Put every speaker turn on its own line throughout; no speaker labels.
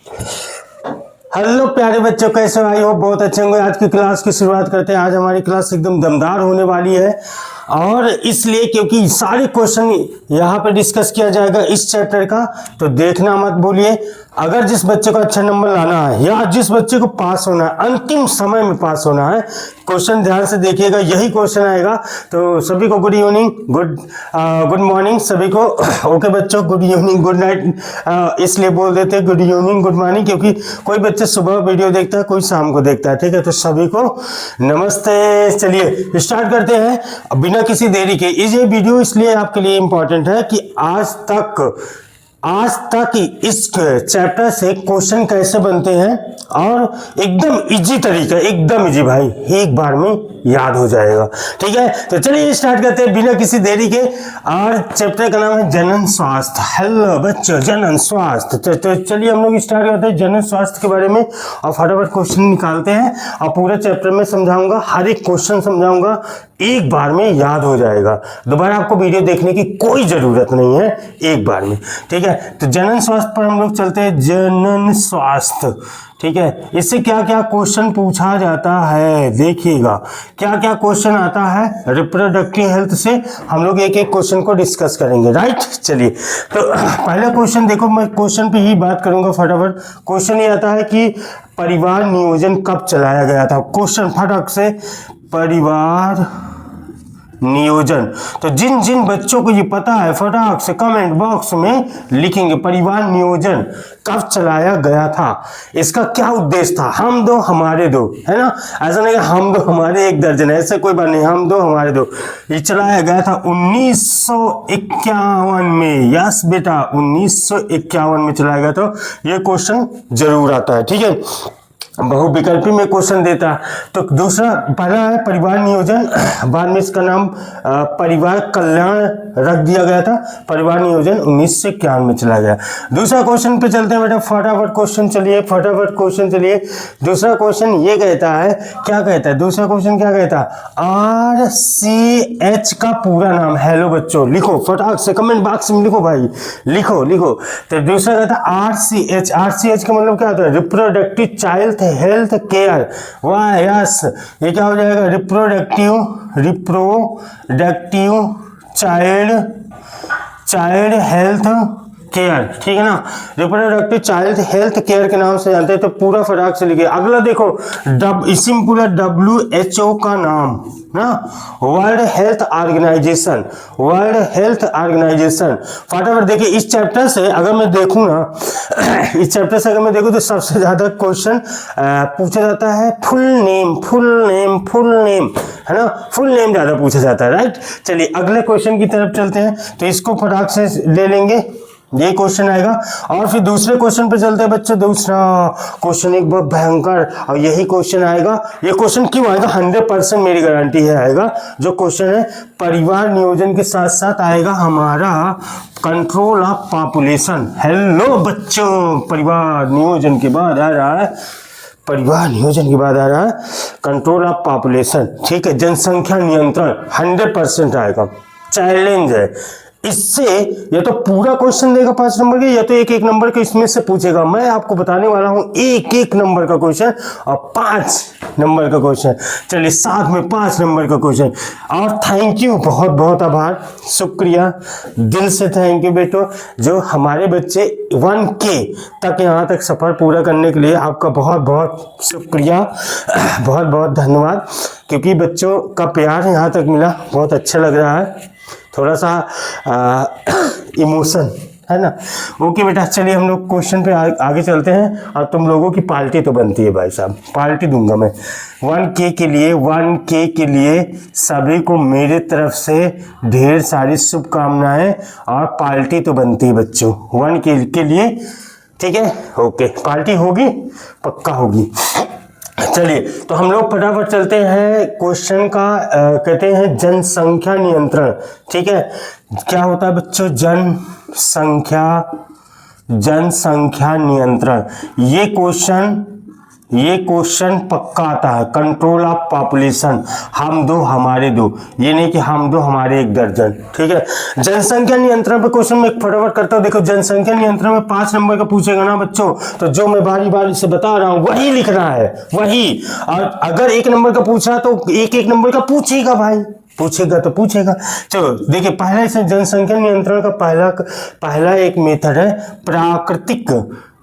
Hello प्यारे बच्चों, कैसे हो? आई हो बहुत अच्छे होंगे। आज की क्लास की शुरुआत करते हैं। आज हमारी क्लास एकदम दमदार होने वाली है और इसलिए क्योंकि सारे क्वेश्चन यहाँ पे डिस्कस किया जाएगा इस चैप्टर का, तो देखना मत भूलिए। अगर जिस बच्चे को अच्छा नंबर लाना है या जिस बच्चे को पास होना है, अंतिम समय में पास होना है, क्वेश्चन ध्यान से देखिएगा। यही क्वेश्चन आएगा। तो सभी को गुड इवनिंग, गुड मॉर्निंग सभी को। ओके बच्चों, गुड इवनिंग, गुड नाइट इसलिए बोल देते हैं गुड इवनिंग, गुड मॉर्निंग, क्योंकि कोई बच्चे सुबह वीडियो देखता है, कोई शाम को देखता है। ठीक है, तो सभी को नमस्ते। चलिए स्टार्ट करते हैं बिना किसी देरी के। ये वीडियो इसलिए आपके लिए इंपॉर्टेंट है कि आज तक इस चैप्टर से क्वेश्चन कैसे बनते हैं और एकदम इजी तरीका, एकदम इजी भाई, एक बार में याद हो जाएगा। ठीक है, तो चलिए स्टार्ट करते हैं बिना किसी देरी के। और चैप्टर का नाम है जनन स्वास्थ्य। हेलो बच्चों, जनन स्वास्थ्य। तो चलिए हम लोग स्टार्ट करते हैं जनन स्वास्थ्य के बारे में और फटाफट क्वेश्चन निकालते हैं। और पूरे चैप्टर में समझाऊंगा, हर एक क्वेश्चन समझाऊंगा, एक बार में याद हो जाएगा। दोबारा आपको वीडियो देखने की कोई जरूरत नहीं है, एक बार में। ठीक है, तो जनन स्वास्थ्य पर हम लोग चलते हैं। जनन स्वास्थ्य, ठीक है, इससे क्या क्या क्वेश्चन पूछा जाता है देखिएगा। क्या क्या क्वेश्चन आता है रिप्रोडक्टिव हेल्थ से, हम लोग एक एक क्वेश्चन को डिस्कस करेंगे। राइट, चलिए तो पहला क्वेश्चन देखो, मैं क्वेश्चन पे ही बात करूंगा फटाफट। क्वेश्चन ये आता है कि परिवार नियोजन कब चलाया गया था। क्वेश्चन फटाक से, परिवार नियोजन। तो जिन जिन बच्चों को ये पता है फटाक से कमेंट बॉक्स में लिखेंगे परिवार नियोजन कब चलाया गया था, इसका क्या उद्देश्य था। हम दो हमारे दो, है ना, ऐसा नहीं कि हम दो हमारे एक दर्जन, ऐसे कोई बात नहीं, हम दो हमारे दो। ये चलाया गया था 1951 में। यस बेटा, 1951 में चलाया गया। तो ये क्वेश्चन जरूर आता है। ठीक है, बहुविकल्पी में क्वेश्चन देता है। तो दूसरा, पहला है परिवार नियोजन, बाद में इसका नाम परिवार कल्याण रख दिया गया था। परिवार नियोजन 1951 में चला गया। दूसरा क्वेश्चन पे चलते हैं बेटा, फटाफट क्वेश्चन चलिए, फटाफट क्वेश्चन चलिए। दूसरा क्वेश्चन ये कहता है, क्या कहता है दूसरा क्वेश्चन, क्या कहता है, RCH का पूरा नाम। हेलो बच्चों, लिखो फटाक से कमेंट बॉक्स में लिखो भाई, लिखो लिखो। तो दूसरा कहता है RCH। RCH का मतलब क्या होता है, रिप्रोडक्टिव चाइल्ड हेल्थ केयर। वाह यस, ये क्या हो जाएगा, रिप्रोडक्टिव चाइल्ड हेल्थ केयर। ठीक है ना, रिप्रोडक्टिव चाइल्ड हेल्थ केयर के नाम से जानते हैं। तो पूरा फटाक से लिखिए। अगला देखो, इसी में पूरा WHO का नाम ना, World Health Organization, World Health Organization. फटाफट देखिए, इस चैप्टर से अगर मैं देखूं ना, इस चैप्टर से अगर मैं देखूं तो सबसे ज्यादा क्वेश्चन पूछा जाता है फुल नेम, है ना, फुल नेम ज्यादा पूछा जाता है। राइट, चलिए अगले क्वेश्चन की तरफ चलते हैं। तो इसको फटाक से ले लेंगे, ये क्वेश्चन आएगा। और फिर दूसरे क्वेश्चन पे चलते हैं बच्चों। दूसरा क्वेश्चन एक बहुत भयंकर, और यही क्वेश्चन आएगा। ये क्वेश्चन क्यों आएगा, 100% मेरी गारंटी है आएगा। जो क्वेश्चन है परिवार नियोजन के साथ साथ आएगा हमारा कंट्रोल ऑफ पॉपुलेशन। हेलो बच्चों, परिवार नियोजन के बाद आ रहा है, परिवार नियोजन के बाद आ रहा है कंट्रोल ऑफ पॉपुलेशन। ठीक है, जनसंख्या नियंत्रण 100% आएगा। चैलेंज है इससे, या तो पूरा क्वेश्चन देगा 5 नंबर के, या तो एक एक नंबर के इसमें से पूछेगा। मैं आपको बताने वाला हूं एक एक नंबर का क्वेश्चन और 5 नंबर का क्वेश्चन। चलिए साथ में 5 नंबर का क्वेश्चन। और थैंक यू, बहुत बहुत आभार, शुक्रिया, दिल से थैंक यू बेटो, जो हमारे बच्चे 1K तक यहाँ तक सफर पूरा करने के लिए आपका बहुत बहुत शुक्रिया, बहुत बहुत धन्यवाद। क्योंकि बच्चों का प्यार यहाँ तक मिला, बहुत अच्छा लग रहा है, थोड़ा सा इमोशन है ना। ओके बेटा, चलिए हम लोग क्वेश्चन पे आगे चलते हैं। और तुम लोगों की पार्टी तो बनती है भाई साहब, पार्टी दूंगा मैं 1K के लिए सभी को मेरे तरफ से ढेर सारी शुभकामनाएं। और पार्टी तो बनती है बच्चों 1K के लिए। ठीक है, ओके, पार्टी होगी, पक्का होगी। चलिए तो हम लोग फटाफट चलते हैं क्वेश्चन का। कहते हैं जनसंख्या नियंत्रण। ठीक है, क्या होता है बच्चों, जनसंख्या नियंत्रण। ये क्वेश्चन ये क्वेश्चन पक्का आता है। कंट्रोल ऑफ पॉपुलेशन, हम दो हमारे दो, ये नहीं कि हम दो हमारे एक दर्जन, ठीक है। जनसंख्या नियंत्रण पे क्वेश्चन में फटाफट करता हूं। देखो जनसंख्या नियंत्रण में 5 नंबर का पूछेगा ना बच्चों, तो जो मैं बारी बारी से बता रहा हूं वही लिखना है, वही। और अगर 1 नंबर का पूछा तो 1 नंबर का पूछेगा भाई, पूछेगा तो पूछेगा। चलो देखिए, पहला इसमें जनसंख्या नियंत्रण का पहला एक मेथड है प्राकृतिक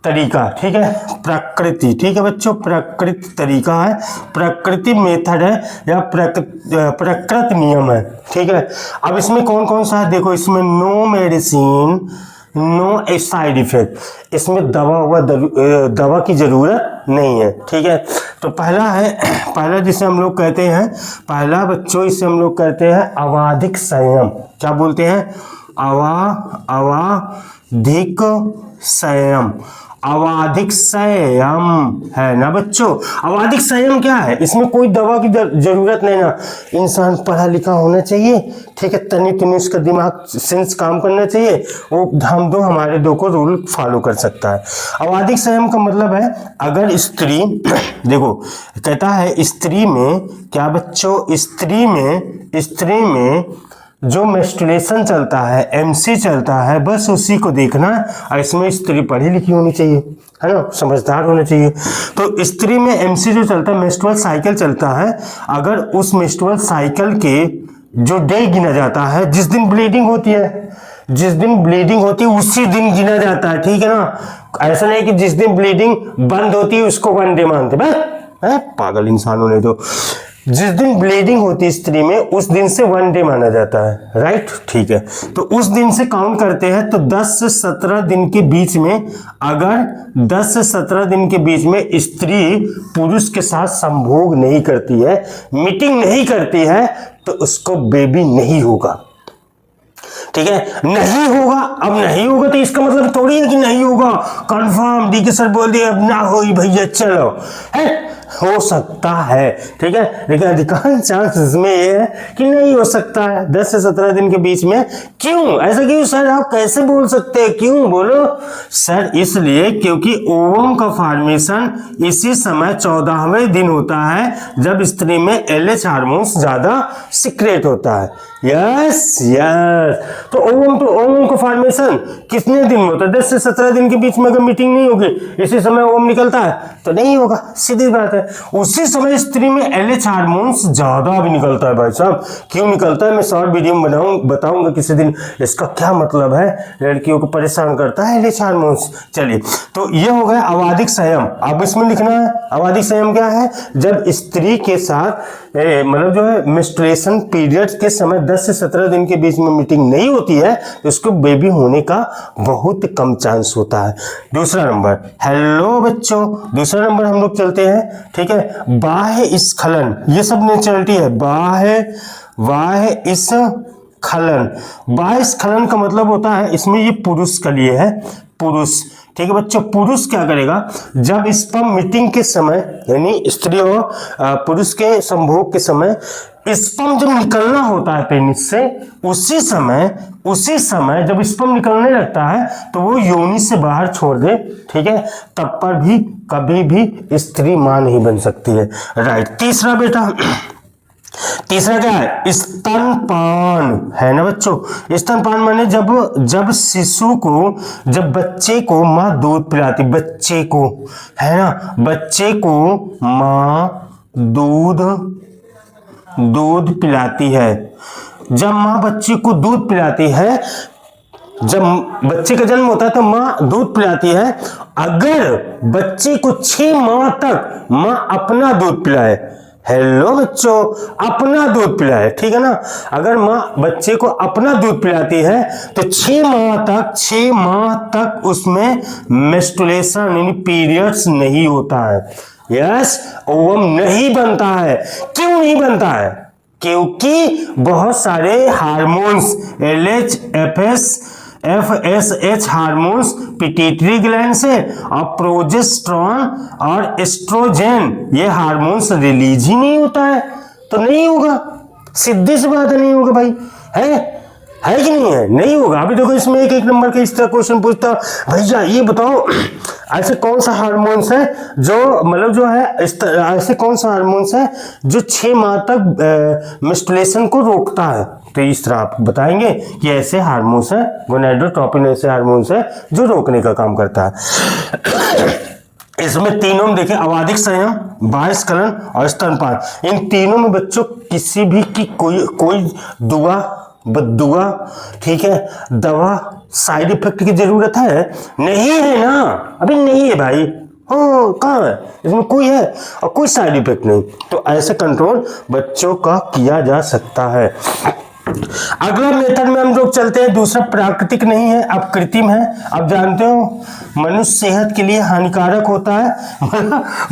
तरीका, ठीक है, प्रकृति, ठीक है बच्चों, प्रकृति तरीका है, प्रकृति मेथड है या प्रकृत नियम है, ठीक है। अब इसमें कौन कौन सा है देखो, इसमें no medicine, no side effect, इसमें दवा की जरूरत नहीं है, ठीक है। तो पहला जिसे हम लोग कहते हैं, पहला बच्चों इसे हम लोग कहते हैं अवाधिक संयम। क्या बोलते हैं? अवाधिक संयम, अवाधिक संयम है ना बच्चों। अवाधिक संयम क्या है? इसमें कोई दवा की जरूरत नहीं ना, इंसान पढ़ा लिखा होना चाहिए, ठीक है, तनी तनी उसका दिमाग सेंस काम करना चाहिए, वो हम दो हमारे दो को रूल फॉलो कर सकता है। अवाधिक संयम का मतलब है अगर स्त्री देखो कहता है स्त्री में क्या बच्चों, स्त्री में जो मेंस्ट्रुएशन चलता है, एमसी चलता है, बस उसी को देखना है। और इसमें स्त्री पढ़ी लिखी होनी चाहिए, है ना, समझदार होना चाहिए। तो स्त्री में एमसी जो चलता है, मेंस्ट्रुअल साइकिल चलता है, अगर उस मेंस्ट्रुअल साइकिल के जो डे गिना जाता है, जिस दिन ब्लीडिंग होती है, उसी दिन गिना जाता है, ठीक है ना। ऐसा नहीं कि जिस दिन ब्लीडिंग बंद होती है उसको 1 डे मानते हैं, पागल इंसानों ने। तो जिस दिन ब्लीडिंग होती है स्त्री में, उस दिन से 1 डे माना जाता है, राइट, ठीक है। तो उस दिन से काउंट करते हैं। तो 10 से 17 दिन के बीच में, अगर 10 से 17 दिन के बीच में स्त्री पुरुष के साथ संभोग नहीं करती है, मीटिंग नहीं करती है, तो उसको बेबी नहीं होगा, ठीक है, नहीं होगा। अब नहीं होगा तो इसका मतलब थोड़ी है कि नहीं होगा, कंफर्म डी के सर बोल दिए अब ना हो भैया, चलो है, हो सकता है, ठीक है, लेकिन अधिकांश चांस इसमें ये है कि नहीं हो सकता है 10 से 17 दिन के बीच में। क्यों ऐसा? क्यों सर, आप कैसे बोल सकते हैं? क्यों बोलो सर? इसलिए क्योंकि ओवम का फॉर्मेशन इसी समय 14वें दिन होता है, जब स्त्री में LH हार्मोन्स ज्यादा सीक्रेट होता है। यस। तो ओवम का फॉर्मेशन कितने दिन में होता है? 10 से 17 दिन के बीच में। अगर मीटिंग नहीं होगी, इसी समय ओवम निकलता है तो नहीं होगा, सीधी बात है। उसी समय स्त्री में LH हार्मोन्स ज्यादा भी निकलता है भाई साहब। क्यों निकलता है मैं शॉर्ट वीडियो में बताऊंगा किसी दिन, इसका क्या मतलब है, लड़कियों को परेशान करता है LH हार्मोन्स। चलिए, तो ये हो गया अवाधिक संयम। अब इसमें लिखना है अवाधिक संयम क्या है? जब स्त्री के साथ मतलब जो है मेंस्ट्रुएशन पीरियड के समय 10 से 17 दिन के बीच में मीटिंग नहीं होती है, तो इसको बेबी होने का बहुत कम चांस होता है। दूसरा नंबर, हेलो बच्चों, दूसरा नंबर हम लोग चलते हैं, ठीक है, बाह्य स्खलन। ये सब नेचुरलिटी है। बाह्य स्खलन, बाह्य स्खलन का मतलब होता है, इसमें ये पुरुष के लिए है, पुरुष, ठीक है बच्चों। पुरुष क्या करेगा? जब स्पर्म मीटिंग के समय, यानी स्त्री और पुरुष के संभोग के समय स्पर्म जब निकलना होता है पेनिस से, उसी समय जब स्पर्म निकलने लगता है तो वो योनि से बाहर छोड़ दे, ठीक है, तब पर भी कभी भी स्त्री मां नहीं बन सकती है, राइट। तीसरा बेटा, तीसरा क्या है? स्तनपान है ना बच्चों। स्तनपान माने जब शिशु को, जब बच्चे को माँ दूध पिलाती, बच्चे को, है ना, बच्चे को माँ दूध पिलाती है। जब माँ बच्चे को दूध पिलाती है, जब बच्चे का जन्म होता है तो माँ दूध पिलाती है। अगर बच्चे को 6 माह तक माँ अपना दूध पिलाए, हेलो बच्चों, अपना दूध पिलाए, ठीक है ना, अगर माँ बच्चे को अपना दूध पिलाती है तो 6 माह तक उसमें मेंस्ट्रुएशन यानी पीरियड्स नहीं होता है। यस, ओवम नहीं बनता है। क्यों नहीं बनता है? क्योंकि बहुत सारे hormones LH, FSH hormones pituitary gland से और प्रोजेस्टेरॉन और एस्ट्रोजन, ये हार्मोन्स रिलीज ही नहीं होता है, तो नहीं होगा, सीधी सी बात है, नहीं होगा भाई, है कि नहीं है? नहीं होगा। अभी देखो इसमें एक नंबर का इस तरह क्वेश्चन पूछता, भैया ये बताओ ऐसे कौन सा हार्मोन्स है जो मतलब जो है ऐसे कौन सा हार्मोन्स है जो 6 माह तक मेंस्ट्रुएशन को रोकता है? तो इस तरह आप बताएंगे कि ऐसे हार्मोन्स है, गोनाडोट्रोपिन ऐसे हार्मोन्स है जो रोकने का काम करता है। इसमें तीनों में देखिए अवादिक संयम, बाह्यस्खलन और स्तनपान, इन तीनों में बच्चों किसी भी की कोई दुआ बद्दुआ, ठीक है, दवा साइड इफेक्ट की जरूरत है? नहीं है ना, अभी नहीं है भाई। हाँ, कहाँ है? इसमें कोई है और कोई साइड इफेक्ट नहीं। तो ऐसे कंट्रोल बच्चों का किया जा सकता है। अगला मेथड में हम लोग चलते हैं, दूसरा प्राकृतिक नहीं है, अब कृत्रिम है। अब जानते हो मनुष्य सेहत के लिए हानिकारक होता है।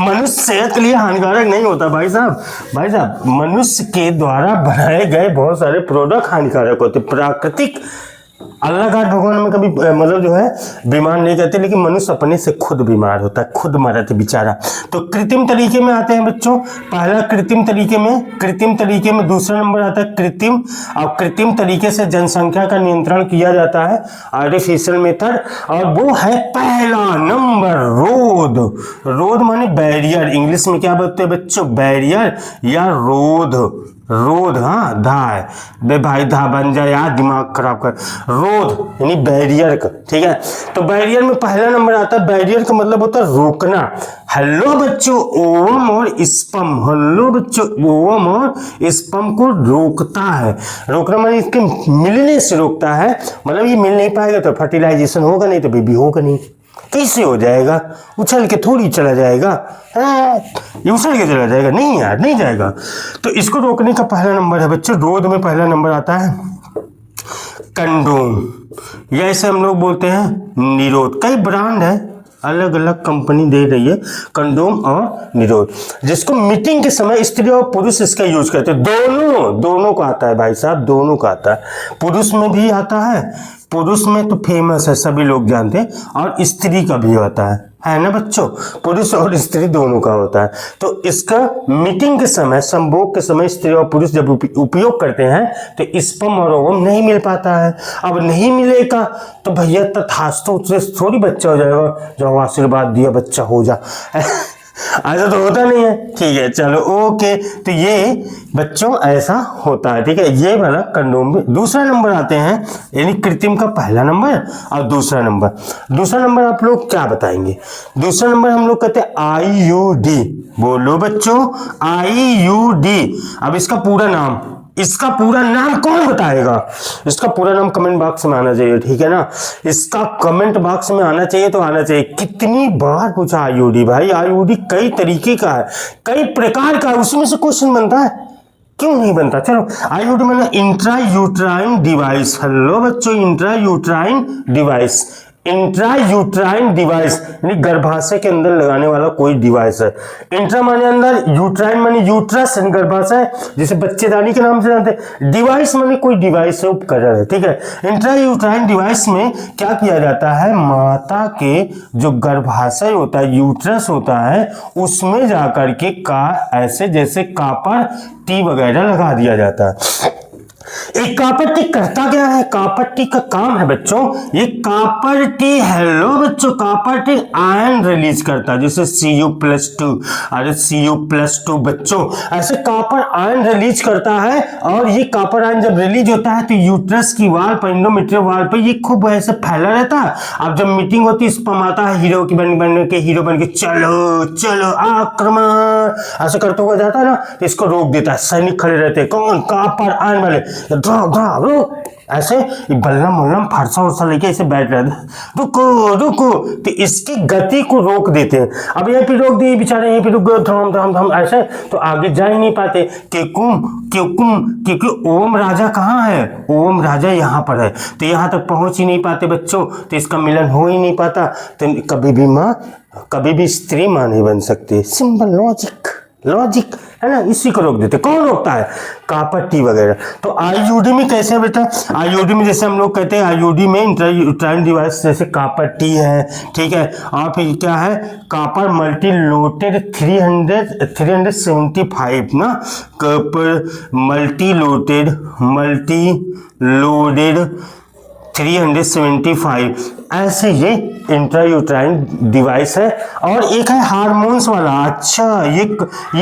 मनुष्य सेहत के लिए हानिकारक नहीं होता भाई साहब। भाई साहब, मनुष्य के द्वारा बनाए गए बहुत सारे प्रोडक्ट हानिकारक होते। प्राकृतिक अल्लाह का भगवान में कभी मतलब जो है बीमार नहीं करते, लेकिन मनुष्य अपने से खुद बीमार होता है, खुद मरत बेचारा। तो कृत्रिम तरीके में आते हैं बच्चों। पहला कृत्रिम तरीके में दूसरा नंबर आता है कृत्रिम। और कृत्रिम तरीके से जनसंख्या का नियंत्रण किया जाता है, आर्टिफिशियल मेथड। और वो है पहला नंबर रोध। रोध माने बैरियर, इंग्लिश में क्या बोलते हैं बच्चों? बैरियर या रोध। रोध, हाँ, धा है बे भाई, धा बन जाए यार, दिमाग खराब कर। रोध यानी बैरियर का, ठीक है। तो बैरियर में पहला नंबर आता है। बैरियर का मतलब होता है रोकना। हेलो बच्चों, ओवम और स्पर्म, हेलो बच्चों, ओवम और स्पर्म को रोकता है। रोकना माने इसके मिलने से रोकता है, मतलब ये मिल नहीं पाएगा तो फर्टिलाइजेशन होगा नहीं तो बेबी होगा नहीं। कैसे हो जाएगा? उछल के थोड़ी चला जाएगा, ये उछल के चला जाएगा? नहीं यार, नहीं जाएगा। तो इसको रोकने का पहला नंबर है बच्चों, रोध में पहला नंबर आता है कंडोम, या इसे हम लोग बोलते हैं निरोध। कई ब्रांड है, अलग अलग कंपनी दे रही है कंडोम और निरोध, जिसको मीटिंग के समय स्त्री और पुरुष इसका यूज करते हैं। दोनों का आता है भाई साहब, दोनों का आता है। पुरुष में भी आता है, पुरुष में तो फेमस है, सभी लोग जानते हैं, और स्त्री का भी होता है ना बच्चों? पुरुष और स्त्री दोनों का होता है। तो इसका मीटिंग के समय, संभोग के समय स्त्री और पुरुष जब उपयोग करते हैं तो स्पर्म और ओवम नहीं मिल पाता है। अब नहीं मिलेगा तो भैया तथास्तु, उससे थोड़ी बच्चा हो जाएगा, जो आशीर्वाद दिया बच्चा हो जा। ऐसा तो होता नहीं है, ठीक है, चलो ओके। तो ये बच्चों ऐसा होता है, ठीक है। ये वाला कंडोम भी। दूसरा नंबर आते हैं, यानी कृत्रिम का पहला नंबर और दूसरा नंबर आप लोग क्या बताएंगे? दूसरा नंबर हम लोग कहते हैं आईयूडी। बोलो बच्चों, आईयूडी। अब इसका पूरा नाम कौन बताएगा? इसका पूरा नाम कमेंट बॉक्स में आना चाहिए, ठीक है ना? इसका कमेंट बॉक्स में आना चाहिए तो आना चाहिए। कितनी बार पूछा आईयूडी भाई? आईयूडी कई तरीके का है, कई प्रकार का है, उसमें से क्वेश्चन बनता है, क्यों नहीं बनता? चलो, आईयूडी मतलब इंट्रा यूट्राइन डिवाइस। हेलो बच्चों, इंट्रा यूट्राइन डिवाइस यानी गर्भाशय के अंदर लगाने वाला कोई डिवाइस है। इंट्रा माने अंदर, यूट्राइन माने यूट्रस यानी गर्भाशय, जिसे बच्चेदानी के नाम से जानते हैं। डिवाइस माने कोई डिवाइस है, उपकरण है, ठीक है। इंट्रा यूट्राइन डिवाइस में क्या किया जाता है? माता के जो गर्भाशय होता है, यूट्रस होता है, उसमें जाकर के ऐसे जैसे कॉपर टी वगैरह लगा दिया जाता है। एक कॉपर टी करता क्या है? कॉपर टी का काम है बच्चों, ये कॉपर टी, हेलो बच्चों, कॉपर टी आयन रिलीज करता है, जैसे Cu+2। अरे Cu+2 बच्चों, ऐसे कॉपर आयन रिलीज करता है। और ये कॉपर आयन जब रिलीज होता है तो यूट्रस की वाल पर, एंडोमेट्रियल वाल पर ये खूब ऐसे फैला रहता है। अब जब मीटिंग होती है, स्पर्म आता है, हीरो बन के चलो आक्रमण ऐसे करते हुए जाता है ना, तो इसको रोक देता है। सैनिक खड़े रहते हैं, कौन? कॉपर आयन वाले, ऐसे बल्लम उल्लम फरसा उरसा लेके ऐसे बैठ रहे थे, रुको, तो इसकी गति को रोक देते हैं। अब यहीं पे रोक दिए बेचारे, यहीं पे रुक गए, धम ऐसे, तो आगे जा ही नहीं पाते। क्योंकि ओम राजा कहाँ है? ओम राजा यहाँ पर है, तो यहाँ तक पहुंच ही नहीं पाते बच्चों, तो इसका मिलन हो ही नहीं पाता। तो कभी भी स्त्री मां नहीं बन सकती। सिंपल लॉजिक है ना, इसी को रोक देते। कौन रोकता है? कॉपर टी वगैरह। तो आईयूडी में कैसे बेटा? आईयूडी में जैसे हम लोग कहते हैं, आईयूडी में इंट्रायूट्राइन डिवाइस जैसे कॉपर टी है, ठीक है। और फिर क्या है? कॉपर मल्टी लोडेड 375 ना, कॉपर मल्टी लोडेड 375 ऐसे ये इंट्रायूट्राइन डिवाइस है। और एक है हार्मोन्स वाला, अच्छा ये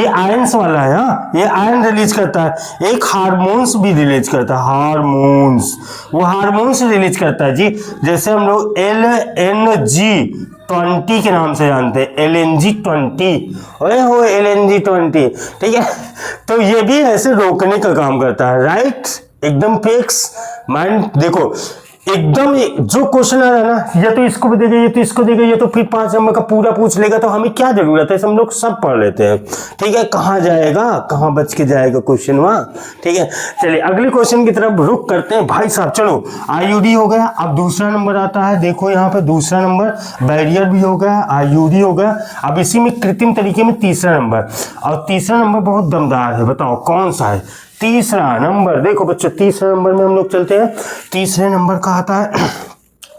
आयंस वाला है, हाँ ये आयन रिलीज करता है, एक हार्मोन्स भी रिलीज करता है, हार्मोन्स, वो हार्मोन्स रिलीज करता है जी, जैसे हम लोग LNG20 के नाम से जानते हैं, LNG20, ओए हो LNG20, ठीक है। तो ये भी ऐसे रोकने का काम करता है, राइट, एकदम फिक्स माइंड। देखो एकदम जो क्वेश्चन आ रहा है ना, या तो इसको भी देगा, ये तो इसको देगा, ये तो फिर 5 नंबर का पूरा पूछ लेगा, तो हमें क्या जरूरत है, हम लोग सब पढ़ लेते हैं, ठीक है। कहाँ जाएगा, कहाँ बच के जाएगा क्वेश्चन वहाँ, ठीक है। चलिए अगले क्वेश्चन की तरफ रुक करते हैं भाई साहब। चलो IUD हो गया, अब दूसरा नंबर आता है, देखो यहाँ पे दूसरा नंबर बैरियर भी हो गया, IUD हो गया। अब इसी में कृत्रिम तरीके में तीसरा नंबर, और तीसरा नंबर बहुत दमदार है, बताओ कौन सा है तीसरा नंबर। देखो बच्चों तीसरे नंबर में हम लोग चलते हैं, तीसरे नंबर का आता है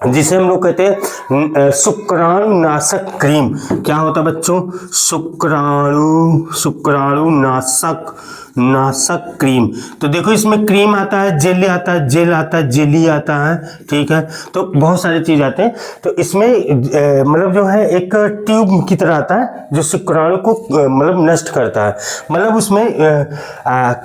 जिसे हम लोग कहते हैं शुक्राणुनाशक क्रीम। क्या होता है बच्चों, शुक्राणुनाशक क्रीम। तो देखो इसमें क्रीम आता है, जेल आता है, जेल आता है, जेली आता है, ठीक है, तो बहुत सारी चीज आते हैं। तो इसमें मतलब जो है एक ट्यूब की तरह आता है जो शुक्राणु को मतलब नष्ट करता है। मतलब उसमें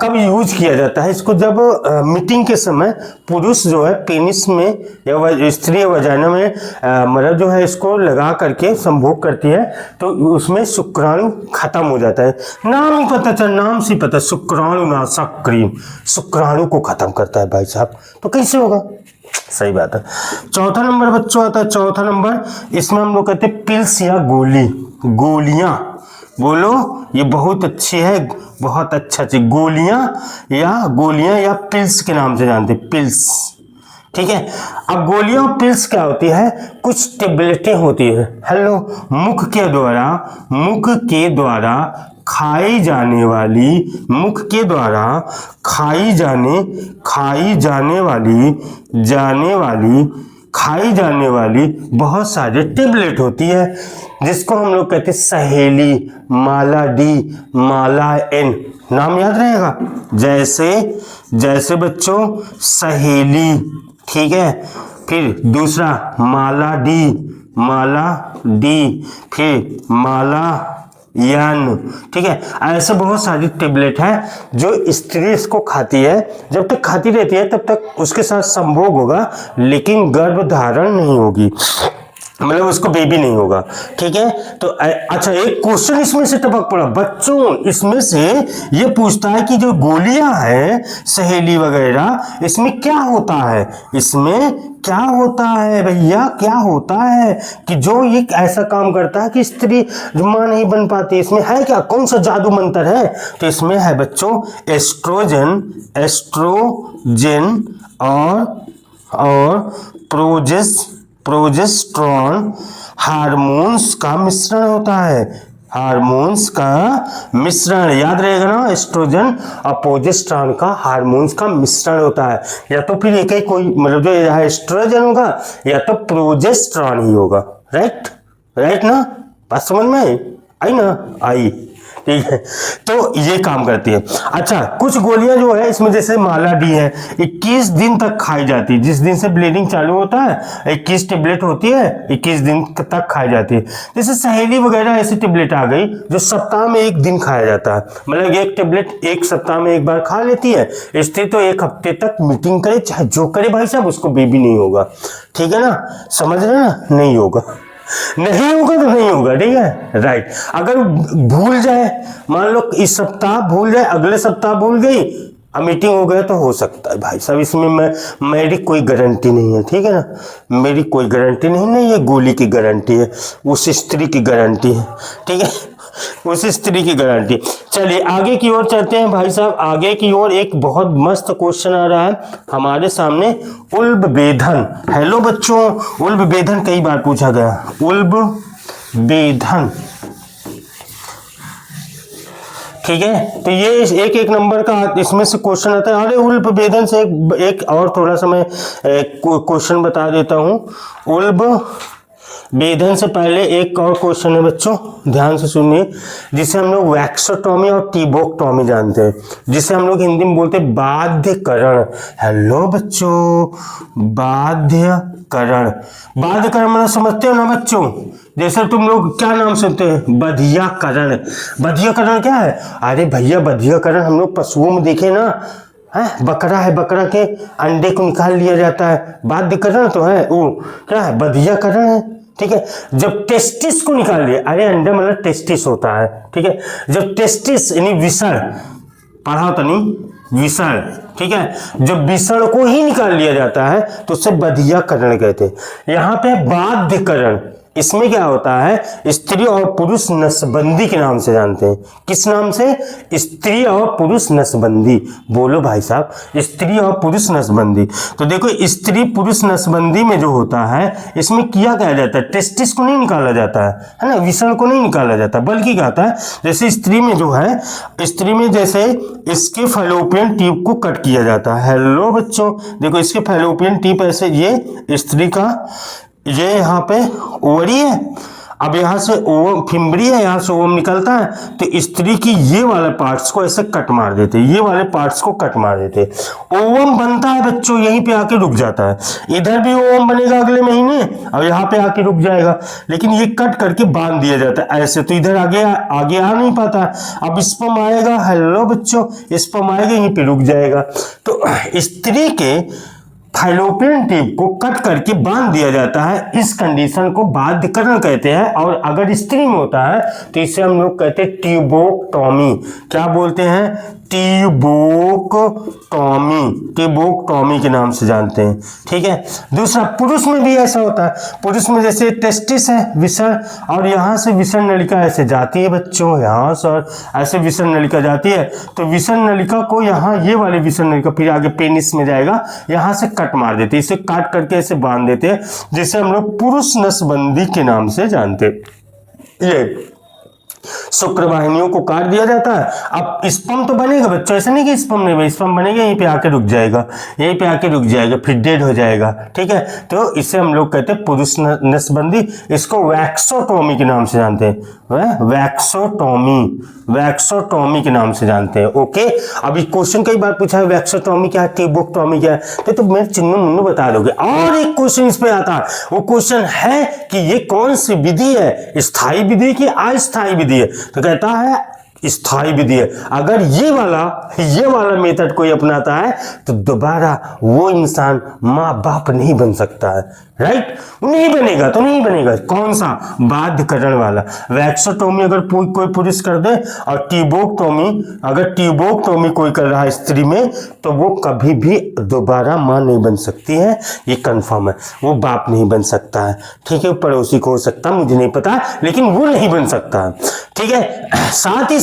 कब यूज किया जाता है इसको, जब मीटिंग के समय पुरुष जो है पेनिस में या स्त्री वजाना में मतलब जो है इसको लगा करके संभोग करती है, तो उसमें शुक्राणु खत्म हो जाता है। नाम ही पता था, नाम से पता, शुक्राणुनाशक क्रीम शुक्राणु को खत्म करता है भाई साहब, तो कैसे होगा, सही बात है। चौथा नंबर बच्चों आता है, चौथा नंबर इसमें हम लोग कहते हैं पिल्स या गोलियां। बोलो ये बहुत अच्छी है, बहुत अच्छा चीज, गोलियां या पिल्स के नाम से जानते हैं, पिल्स, ठीक है। अब गोलियां और पिल्स क्या होती है, कुछ टेबलेटें होती है, हेलो, मुख के द्वारा खाई जाने वाली बहुत सारे टेबलेट होती है, जिसको हम लोग कहते हैं सहेली, माला डी, माला एन, नाम याद रहेगा, जैसे बच्चों सहेली, ठीक है, फिर दूसरा माला डी, फिर माला यान, ठीक है। ऐसे बहुत सारी टेबलेट है जो स्त्री इसको खाती है, जब तक खाती रहती है तब तक उसके साथ संभोग होगा, लेकिन गर्भधारण नहीं होगी, मतलब उसको बेबी नहीं होगा, ठीक है। तो अच्छा एक क्वेश्चन इसमें से टपक पड़ा बच्चों, इसमें से ये पूछता है कि जो गोलियां हैं सहेली वगैरह, इसमें क्या होता है, भैया, क्या होता है कि जो ये ऐसा काम करता है कि स्त्री मां नहीं बन पाती, इसमें है क्या, कौन सा जादू मंत्र है, तो इसमें है बच्चों एस्ट्रोजन और प्रोजेस्टेरॉन हार्मोन्स का मिश्रण होता है, हार्मोन्स का मिश्रण, याद रहेगा ना, एस्ट्रोजन और प्रोजेस्टेरॉन का हार्मोन्स का मिश्रण होता है, या तो फिर एक ही कोई मतलब जो एस्ट्रोजन होगा या तो प्रोजेस्टेरॉन ही होगा, राइट ना, बात समझ में आई ना, आई, ठीक है। तो ये काम करती है। अच्छा कुछ गोलियां जो है इसमें जैसे माला डी है, 21 दिन तक खाई जाती है, जिस दिन से ब्लीडिंग चालू होता है 21 टेबलेट होती है, 21 दिन तक खाई जाती है। जैसे सहेली वगैरह ऐसी टेबलेट आ गई जो सप्ताह में 1 दिन खाया जाता है, मतलब एक टेबलेट एक सप्ताह में 1 बार खा लेती है स्त्री, तो 1 हफ्ते तक मीटिंग करे चाहे जो करे भाई साहब, उसको बेबी नहीं होगा, ठीक है ना, समझ रहे ना, नहीं होगा तो नहीं होगा, ठीक है, राइट। अगर भूल जाए, मान लो इस सप्ताह भूल जाए, अगले सप्ताह भूल गई, अब मीटिंग हो गया तो हो सकता है भाई साहब, इसमें मेरी कोई गारंटी नहीं है, ठीक है ना, मेरी कोई गारंटी नहीं, ये गोली की गारंटी है, उस स्त्री की गारंटी है, ठीक है, उस स्त्री की गारंटी। चलिए आगे की ओर चलते हैं भाई साहब, आगे की ओर एक बहुत मस्त क्वेश्चन आ रहा है हमारे सामने, उल्ब बेधन। हेलो बच्चों, उल्ब बेधन कई बार पूछा गया, उल्ब बेधन, ठीक है। तो ये एक नंबर का इसमें से क्वेश्चन आता है। अरे उल्ब बेधन से एक और थोड़ा सा मैं क्वेश्चन बता देता हूं, उल्ब वेधन से पहले एक और क्वेश्चन है बच्चों, ध्यान से सुनिए, जिसे हम लोग वैक्सोटॉमी और टीबोक्टॉमी जानते हैं, जिसे हम लोग हिंदी में बोलते हैं बाध्यकरण। हेलो बच्चों, बाध्यकरण। बाध्यकरण मतलब समझते हो ना बच्चों, जैसे तुम लोग क्या नाम सुनते हैं, बधियाकरण। बधियाकरण क्या है? अरे भैया बधियाकरण हम लोग पशुओं में देखे ना, है बकरा है, बकरा के अंडे को निकाल लिया जाता है, बाध्यकरण तो है, वो क्या है, बधियाकरण है। ठीक है, जब टेस्टिस को निकाल लिया, अरे अंडा मतलब टेस्टिस होता है, ठीक है, जब टेस्टिस यानी विषण, पढ़ा तो नहीं, विषण, ठीक है, जब विषण को ही निकाल लिया जाता है तो उसे बधियाकरण कहते हैं। यहाँ पे बाध्यकरण, इसमें क्या होता है, स्त्री और पुरुष नसबंदी के नाम से जानते हैं। किस नाम से? स्त्री और पुरुष नसबंदी। बोलो भाई साहब, स्त्री और पुरुष नसबंदी। तो देखो स्त्री पुरुष नसबंदी में जो होता है, इसमें क्या कहा जाता है, टेस्टिस को नहीं निकाला जाता है ना, विषण को नहीं निकाला जाता, बल्कि क्या होता है, जैसे स्त्री में जो है, स्त्री में जैसे इसके फैलोपियन ट्यूब को कट किया जाता है। हेलो बच्चों, देखो इसके फैलोपियन ट्यूब ऐसे, ये स्त्री का, ये यहाँ पे ओवरी है, अब यहाँ से ओवम फिम्बरी है, यहाँ से ओवम निकलता है, तो स्त्री की ये वाले पार्ट्स को ऐसे कट मार देते, ये वाले पार्ट्स को कट मार देते, ओवम बनता है बच्चों, यहीं पे आके रुक जाता है। इधर भी ओवम बनेगा अगले महीने, अब यहाँ पे आके रुक जाएगा, लेकिन ये कट करके बांध दिया जाता है ऐसे, तो इधर आगे आ नहीं पाता। अब स्पर्म आएगा, हेलो बच्चों, स्पर्म आएगा, यहीं पे रुक जाएगा। तो स्त्री के फैलोपियन ट्यूब को कट करके बांध दिया जाता है, इस कंडीशन को बाध्यकरण कहते हैं। और अगर स्त्री में होता है तो इसे हम लोग कहते हैं ट्यूबोक्टॉमी। क्या बोलते हैं? ट्यूबोक्टॉमी, ट्यूबोक्टॉमी के नाम से जानते हैं। ठीक है, दूसरा पुरुष में भी ऐसा होता है, पुरुष में जैसे टेस्टिस है, विषण, और यहाँ से विषण नलिका ऐसे जाती है बच्चों, यहाँ से ऐसे विषण नलिका जाती है, तो विषण नलिका को यहाँ, ये वाले विषण नलिका फिर आगे पेनिस में जाएगा, यहाँ से कट मार देते, इसे काट करके ऐसे बांध देते हैं, जिसे हम लोग पुरुष नसबंदी के नाम से जानते। ये शुक्रवाहिनियों को काट दिया जाता है। अब स्पर्म तो बनेगा बच्चों, ऐसा नहीं कि स्पर्म नहीं, स्पर्म बनेगा, यहीं पे आके रुक जाएगा, यहीं पे आके रुक जाएगा, फिर डेड हो जाएगा। ठीक है, तो इसे हम लोग कहते हैं पुरुष नसबंदी। इसको वैक्सोटॉमी के नाम से जानते हैं, वैक्सोटॉमी, वैक्सोटॉमी के नाम से जानते हैं। ओके, अभी क्वेश्चन कई बार पूछा है वैक्सोटॉमी क्या है, ट्यूबोक्टॉमी क्या है, तो मेरे चिन्ह मुन्नू बता दोगे। और एक क्वेश्चन इस पे आता है, वो क्वेश्चन है कि ये कौन सी विधि है, स्थायी विधि की अस्थायी विधि है, तो कहता है स्थायी विधि है। अगर ये वाला मेथड कोई अपनाता है तो दोबारा वो इंसान माँ बाप नहीं बन सकता है, राइट, नहीं बनेगा, तो नहीं बनेगा। कौन सा? बाध्यकरण वाला। वैक्सोटॉमी अगर कोई पुरुष कर दे, और ट्यूबोक्टॉमी, अगर ट्यूबोक्टॉमी कोई कर रहा है स्त्री में, तो वो कभी भी दोबारा माँ नहीं बन सकती है, ये कंफर्म है, वो बाप नहीं बन सकता है। ठीक है, पड़ोसी को हो सकता है, मुझे नहीं पता, लेकिन वो नहीं बन सकता है। ठीक है, साथ ही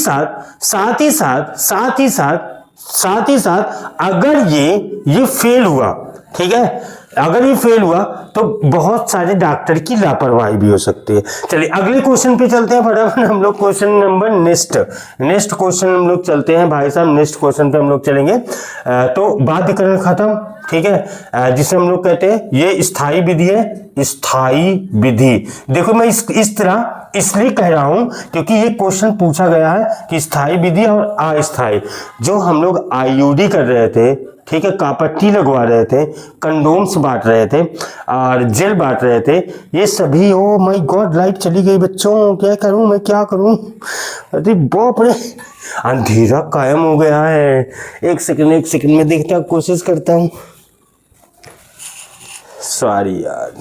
साथ अगर ये फेल हुआ, ठीक है, अगर ये फेल हुआ तो बहुत सारे डॉक्टर की लापरवाही भी हो सकती है। चलिए अगले क्वेश्चन पे चलते हैं फटाफट, हम लोग क्वेश्चन नंबर नेक्स्ट क्वेश्चन हम लोग चलते हैं भाई साहब, नेक्स्ट क्वेश्चन पे हम लोग चलेंगे। तो बाध्यकरण खत्म, ठीक है, जिसे हम लोग कहते हैं ये स्थायी विधि है, स्थायी विधि। देखो मैं इस तरह इसलिए कह रहा हूं क्योंकि ये क्वेश्चन पूछा गया है कि स्थायी विधि और अस्थायी। जो हम लोग आईयूडी कर रहे थे, ठीक है, कापट्टी लगवा रहे थे, कंडोम्स बांट रहे थे और जेल बांट रहे थे, ये सभी, ओ माय गॉड लाइट चली गई बच्चों, क्या करूं मैं, क्या करूं, अरे बाप रे, अंधेरा कायम हो गया है। एक सेकंड में देखता कोशिश करता हूं, सॉरी यार।